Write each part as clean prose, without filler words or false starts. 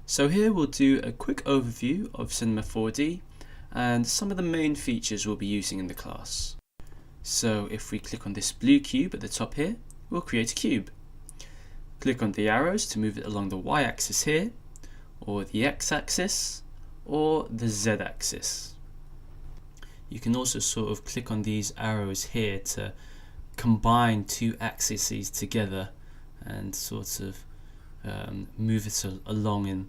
So here we'll do a quick overview of Cinema 4D and some of the main features we'll be using in the class. So if we click on this blue cube at the top here, we'll create a cube. Click on the arrows to move it along the y-axis here, or the x-axis, or the z-axis. You can also sort of click on these arrows here to combine two axes together and sort of move it along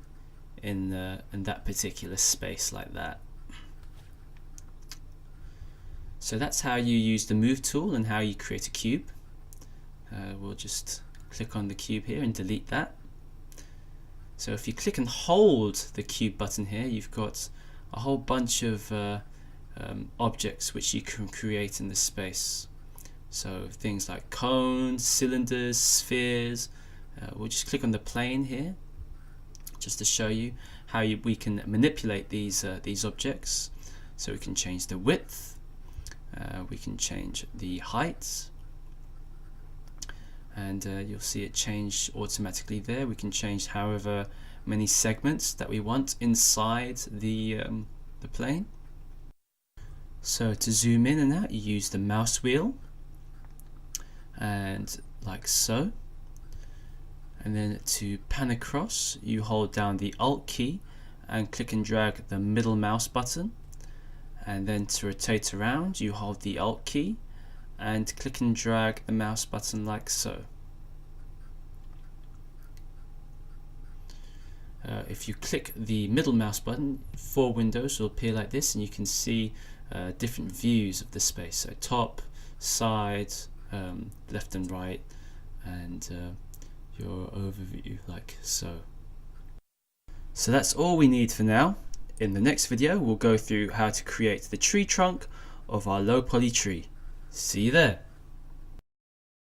in that particular space like that. So that's how you use the move tool and how you create a cube. We'll just click on the cube here and delete that. So if you click and hold the cube button here, you've got a whole bunch of objects which you can create in this space. So things like cones, cylinders, spheres. We'll just click on the plane here just to show you how we can manipulate these objects. So we can change the width, we can change the height, and you'll see it change automatically there. We can change however many segments that we want inside the plane. So to zoom in and out, you use the mouse wheel, and like so. And then to pan across, you hold down the Alt key and click and drag the middle mouse button. And then to rotate around, you hold the Alt key and click and drag the mouse button like so. If you click the middle mouse button, 4 windows will appear like this, and you can see different views of the space. So top, side, left and right, and your overview like so. So that's all we need for now. In the next video we'll go through how to create the tree trunk of our low poly tree. See you there.